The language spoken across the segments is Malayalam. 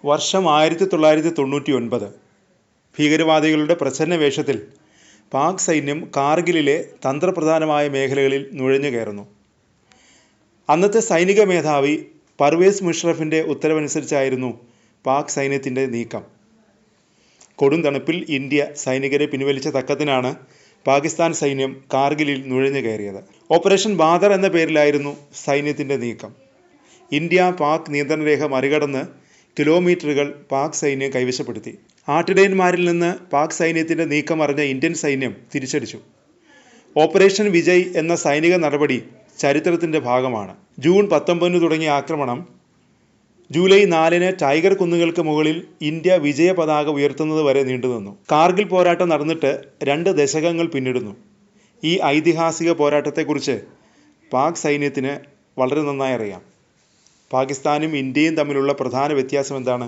വർഷം 1999. ഭീകരവാദികളുടെ പ്രച്ഛന്ന വേഷത്തിൽ പാക് സൈന്യം കാർഗിലിലെ തന്ത്രപ്രധാനമായ മേഖലകളിൽ നുഴഞ്ഞു കയറുന്നു. അന്നത്തെ സൈനിക മേധാവി പർവേസ് മുഷറഫിൻ്റെ ഉത്തരവനുസരിച്ചായിരുന്നു പാക് സൈന്യത്തിൻ്റെ നീക്കം. കൊടും തണുപ്പിൽ ഇന്ത്യ സൈനികരെ പിൻവലിച്ച തക്കത്തിനാണ് പാകിസ്ഥാൻ സൈന്യം കാർഗിലിൽ നുഴഞ്ഞു കയറിയത്. ഓപ്പറേഷൻ ബാദർ എന്ന പേരിലായിരുന്നു സൈന്യത്തിൻ്റെ നീക്കം. ഇന്ത്യ പാക് നിയന്ത്രണരേഖ മറികടന്ന് കിലോമീറ്ററുകൾ പാക് സൈന്യം കൈവശപ്പെടുത്തി. ആട്ടിടയന്മാരിൽ നിന്ന് പാക് സൈന്യത്തിൻ്റെ നീക്കം അറിഞ്ഞ ഇന്ത്യൻ സൈന്യം തിരിച്ചടിച്ചു. ഓപ്പറേഷൻ വിജയ് എന്ന സൈനിക നടപടി ചരിത്രത്തിൻ്റെ ഭാഗമാണ്. ജൂൺ 19 തുടങ്ങിയ ആക്രമണം ജൂലൈ 4 ടൈഗർ കുന്നുകൾക്ക് മുകളിൽ ഇന്ത്യ വിജയ പതാക ഉയർത്തുന്നത് വരെ നീണ്ടുനിന്നു. കാർഗിൽ പോരാട്ടം നടന്നിട്ട് 2 ദശകങ്ങൾ പിന്നിടുന്നു. ഈ ഐതിഹാസിക പോരാട്ടത്തെക്കുറിച്ച് പാക് സൈന്യത്തിന് വളരെ നന്നായി അറിയാം. പാകിസ്ഥാനും ഇന്ത്യയും തമ്മിലുള്ള പ്രധാന വ്യത്യാസം എന്താണ്?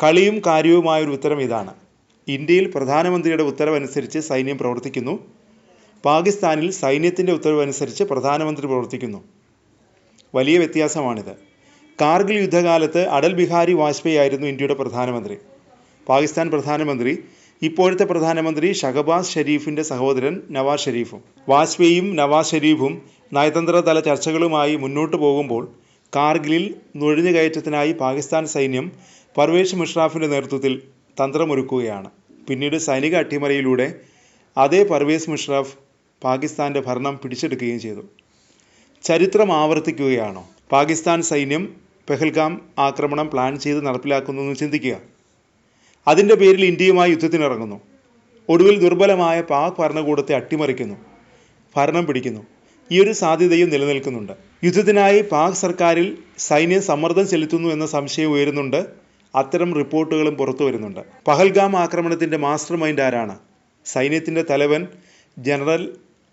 കളിയും കാര്യവുമായൊരു ഉത്തരം ഇതാണ്. ഇന്ത്യയിൽ പ്രധാനമന്ത്രിയുടെ ഉത്തരവനുസരിച്ച് സൈന്യം പ്രവർത്തിക്കുന്നു. പാകിസ്ഥാനിൽ സൈന്യത്തിൻ്റെ ഉത്തരവനുസരിച്ച് പ്രധാനമന്ത്രി പ്രവർത്തിക്കുന്നു. വലിയ വ്യത്യാസമാണിത്. കാർഗിൽ യുദ്ധകാലത്ത് അടൽ ബിഹാരി വാജ്പേയി ആയിരുന്നു ഇന്ത്യയുടെ പ്രധാനമന്ത്രി. പാകിസ്ഥാൻ പ്രധാനമന്ത്രി ഇപ്പോഴത്തെ പ്രധാനമന്ത്രി ഷഹബാസ് ഷെരീഫിൻ്റെ സഹോദരൻ നവാസ് ഷെരീഫും. വാജ്പേയിയും നവാസ് ഷെരീഫും നയതന്ത്രതല ചർച്ചകളുമായി മുന്നോട്ട് പോകുമ്പോൾ കാർഗിലിൽ നുഴഞ്ഞുകയറ്റത്തിനായി പാകിസ്ഥാൻ സൈന്യം പർവേസ് മുഷറഫിൻ്റെ നേതൃത്വത്തിൽ തന്ത്രമൊരുക്കുകയാണ്. പിന്നീട് സൈനിക അട്ടിമറിയിലൂടെ അതേ പർവേസ് മുഷറഫ് പാകിസ്ഥാൻ്റെ ഭരണം പിടിച്ചെടുക്കുകയും ചെയ്തു. ചരിത്രം ആവർത്തിക്കുകയാണോ? പാകിസ്ഥാൻ സൈന്യം പെഹൽഗാം ആക്രമണം പ്ലാൻ ചെയ്ത് നടപ്പിലാക്കുന്നു ചിന്തിക്കുക. അതിൻ്റെ പേരിൽ ഇന്ത്യയുമായി യുദ്ധത്തിനിറങ്ങുന്നു. ഒടുവിൽ ദുർബലമായ പാക് ഭരണകൂടത്തെ അട്ടിമറിക്കുന്നു, ഭരണം പിടിക്കുന്നു. ഈ ഒരു സാധ്യതയും നിലനിൽക്കുന്നുണ്ട്. യുദ്ധത്തിനായി പാക് സർക്കാരിൽ സൈന്യം സമ്മർദ്ദം ചെലുത്തുന്നു എന്ന സംശയം ഉയരുന്നുണ്ട്. അത്തരം റിപ്പോർട്ടുകളും പുറത്തു വരുന്നുണ്ട്. പഹൽഗാം ആക്രമണത്തിൻ്റെ മാസ്റ്റർ മൈൻഡ് ആരാണ്? സൈന്യത്തിൻ്റെ തലവൻ ജനറൽ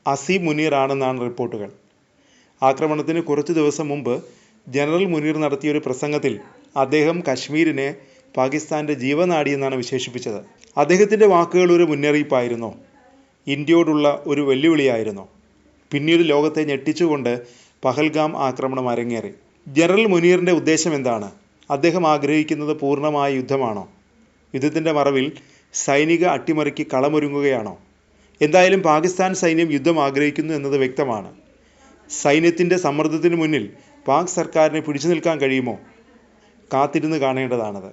അസീം മുനീർ ആണെന്നാണ് റിപ്പോർട്ടുകൾ. ആക്രമണത്തിന് കുറച്ച് ദിവസം മുമ്പ് ജനറൽ മുനീർ നടത്തിയൊരു പ്രസംഗത്തിൽ അദ്ദേഹം കശ്മീരിനെ പാകിസ്ഥാൻ്റെ ജീവനാഡിയെന്നാണ് വിശേഷിപ്പിച്ചത്. അദ്ദേഹത്തിൻ്റെ വാക്കുകൾ ഒരു മുന്നറിയിപ്പായിരുന്നോ? ഇന്ത്യയോടുള്ള ഒരു വെല്ലുവിളിയായിരുന്നോ? പിന്നീട് ലോകത്തെ ഞെട്ടിച്ചുകൊണ്ട് പഹൽഗാം ആക്രമണം അരങ്ങേറി. ജനറൽ മുനീറിൻ്റെ ഉദ്ദേശം എന്താണ്? അദ്ദേഹം ആഗ്രഹിക്കുന്നത് പൂർണ്ണമായ യുദ്ധമാണോ? യുദ്ധത്തിൻ്റെ മറവിൽ സൈനിക അട്ടിമറിക്ക് കളമൊരുങ്ങുകയാണോ? എന്തായാലും പാകിസ്ഥാൻ സൈന്യം യുദ്ധം ആഗ്രഹിക്കുന്നു എന്നത് വ്യക്തമാണ്. സൈന്യത്തിൻ്റെ സമ്മർദ്ദത്തിന് മുന്നിൽ പാക് സർക്കാരിന് പിടിച്ചു നിൽക്കാൻ കഴിയുമോ? കാത്തിരുന്ന് കാണേണ്ടതാണത്.